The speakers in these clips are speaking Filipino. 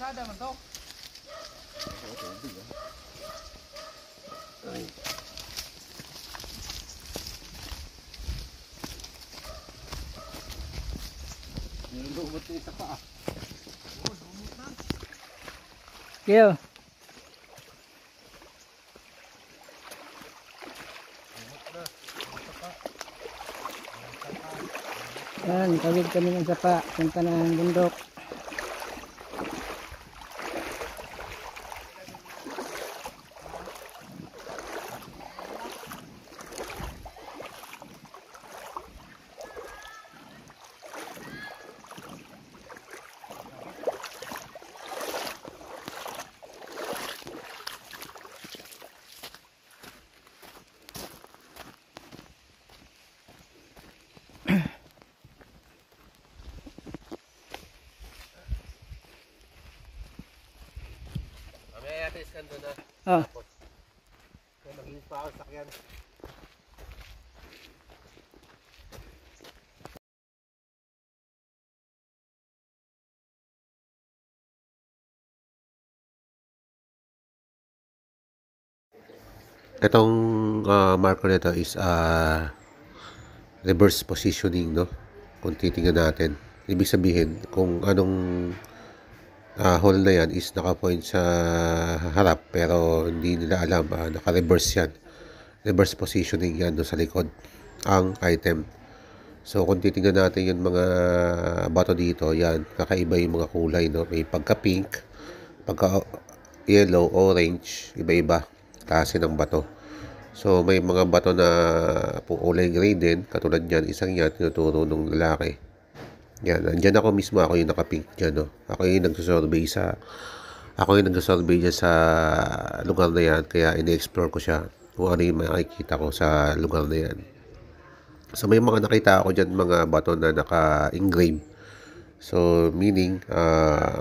kalsada man to. Nilulumot na isa pa ah. Oo, lumot na. Yo. Yan, tawid kami ng sapa, punta ng bundok. Mamaya yata iskan doon na. Oh. Kaya naglinis pa ako sa sakyan. Itong marker nito is reverse positioning, no? Kung titingnan natin, ibig sabihin kung anong hole na yan is naka-point sa harap pero hindi nila alam, naka-reverse yan. Reverse positioning yan doon sa likod ang item. So kung titingnan natin yung mga bato dito, yan, kakaiba yung mga kulay, no? May pagka-pink, pagka-yellow, orange, iba-iba klase ng bato. So may mga bato na kulay gray din, katulad yan, isang yan tinuturo ng lalaki. Yan, andyan ako mismo, ako yung naka-pink dyan, no? Ako yung nagsasurvey dyan sa lugar na yan, kaya ini-explore ko siya kung ano yung makikita ko sa lugar na yan. So may mga nakita ako dyan, mga bato na naka-engrave. So meaning,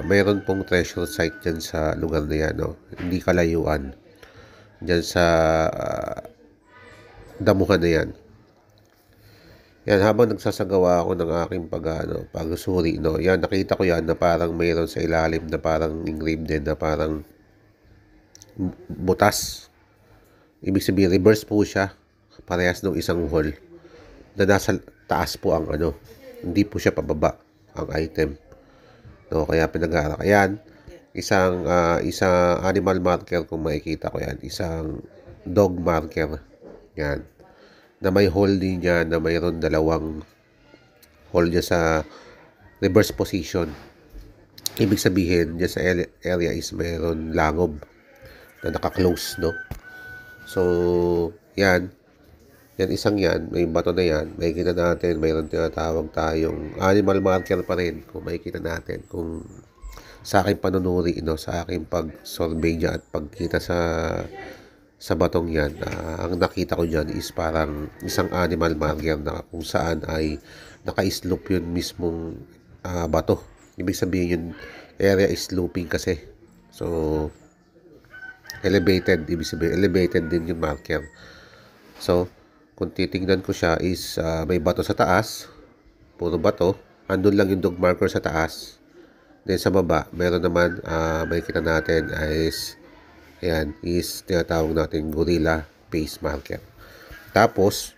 mayroon pong treasure site dyan sa lugar na yan, no? Hindi kalayuan dyan sa damuhan na yan. Yan, habang nagsasagawa ako ng aking pagsusuri, no, yan, nakita ko yan na parang mayroon sa ilalim na parang engraved din, na parang butas. Ibig sabihin, reverse po siya, parehas ng isang hole na nasa taas po ang hindi po siya pababa ang item, no? Kaya pinag-aaral. Ayan, isang animal marker, kung makikita ko yan, isang dog marker, yan, na may hole din niya, na mayroon dalawang hole niya sa reverse position. Ibig sabihin, niya sa area is mayroon langob na naka-close, no? So, yan, isang yan, may bato na yan, makikita natin, mayroon tinatawag tayong animal marker pa rin, kung makikita natin, kung sa aking panunuri, no, sa aking pag-survey niya at pagkita sa batong yan, ang nakita ko dyan is parang isang animal marker na kung saan ay naka-slope yun mismong bato. Ibig sabihin yun, area is sloping kasi. So, elevated, ibig sabihin, elevated din yung marker. So, kung titingnan ko siya is may bato sa taas, puro bato, andun lang yung dog marker sa taas. Then sa baba, meron naman, makikita natin is, ayan, is tinatawag natin gorilla face marker. Tapos,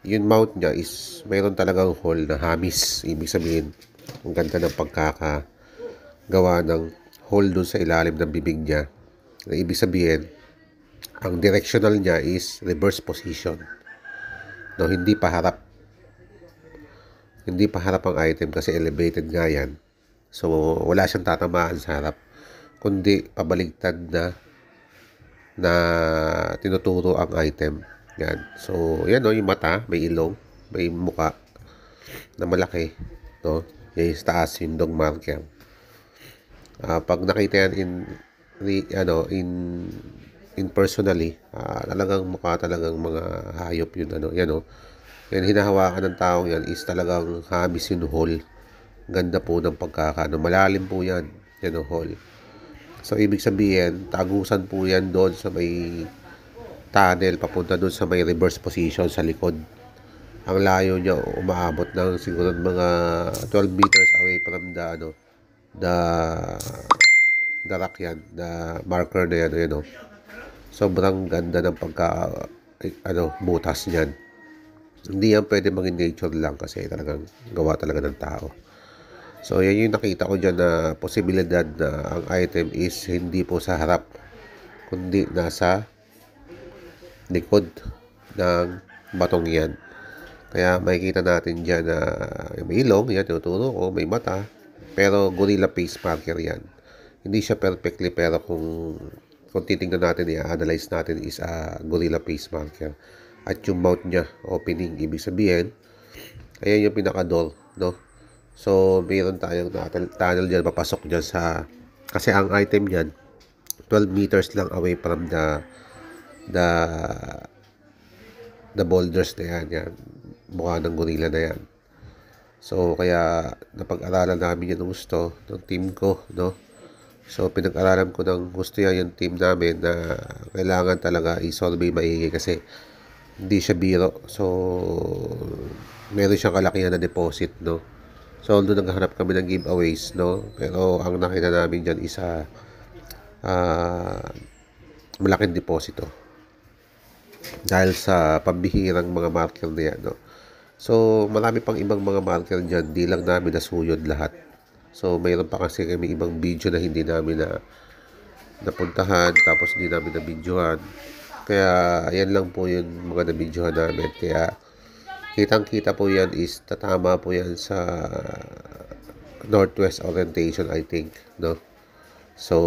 yung mouth niya is mayroon talagang hole na hamis. Ibig sabihin, ang ganda ng pagkakagawa ng hole dun sa ilalim ng bibig niya. Ibig sabihin, ang directional niya is reverse position. No, hindi pa harap. Hindi pa harap ang item kasi elevated nga yan. So, wala siyang tatamaan sa harap, kundi pabaligtad na tinuturo ang item. Yan. So, yan, no, yung mata, may ilong, may muka na malaki, no? Yan yung taas, yung dog marker. Pag nakita yan in personally, talagang mukha talagang mga hayop yun, yan, no? Yan, hinahawakan ng taong yan is talagang hamis yung hole. Ganda po ng malalim po yan, yan, hole. So, ibig sabihin, tagusan po yan doon sa may tunnel, papunta doon sa may reverse position sa likod. Ang layo niya, umaabot ng siguro mga 12 meters away from the darak yan na marker na yan, ayan, oh. Sobrang ganda ng butas niyan. Hindi yan pwede maging nature lang kasi talagang gawa talaga ng tao. So yan yung nakita ko dyan na posibilidad na ang item is hindi po sa harap kundi nasa likod ng batong yan. Kaya makikita natin dyan na may ilong, yan tinuturo ko, may mata, pero gorilla face marker yan. Hindi siya perfectly, pero kung titingnan natin, i-analyze natin is gorilla face marker. At yung mouth niya, opening, ibig sabihin, ayan yung pinaka-door, no? So, mayroon tayong tunnel dyan, papasok dyan sa, kasi ang item yan, 12 meters lang away from the boulders na yan, mukha ng gorilla na yan. So, kaya napag-aralan namin yan ng gusto ng team ko, no? So, pinag-aralan ko ng gusto yan yung team namin na kailangan talaga i-survey maigi kasi hindi siya biro. So, meron siyang kalakihan na deposit, no? So, although naghahanap kami ng giveaways, no? Pero ang nakita namin dyan is malaking deposito dahil sa pambihirang mga marker na yan, no? So, marami pang ibang mga marker dyan, di lang namin nasuyod lahat. So, mayroon pa kasi kami ibang video na hindi namin napuntahan, tapos hindi namin na-videohan. Kaya, ayan lang po yung mga na-videohan namin. Kaya, kitang-kita po yan is tatama po yan sa northwest orientation, I think, no? So,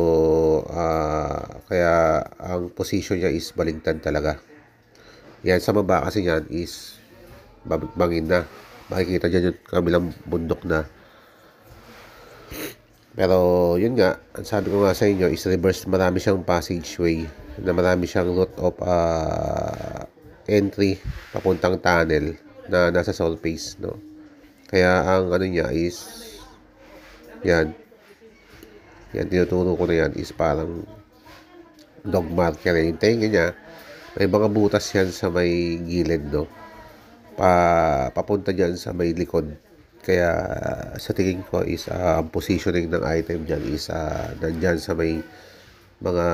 kaya ang position niya is baligtad talaga. Yan, sa baba kasi yan is bangin na. Makikita dyan yung kabilang bundok na. Pero, yun nga, ang sabi ko nga sa inyo is reverse. Marami siyang passageway na marami siyang route of entry papuntang tunnel na nasa soul face, no? Kaya ang ano niya is yan, tinuturo ko na yan is parang dog marker. Yung tenga niya, may mga butas yan sa may gilid, no? Papunta dyan sa may likod. Kaya sa tingin ko is ang positioning ng item dyan is nandyan sa may mga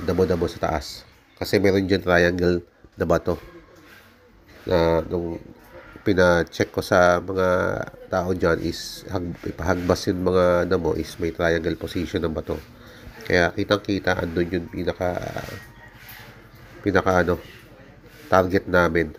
damo-damo sa taas. Kasi meron dyan triangle na bato na nung pina-check ko sa mga tao dyan is ipahagbas yung mga damo is may triangle position ng bato. Kaya kitang-kita andun yung pinaka target namin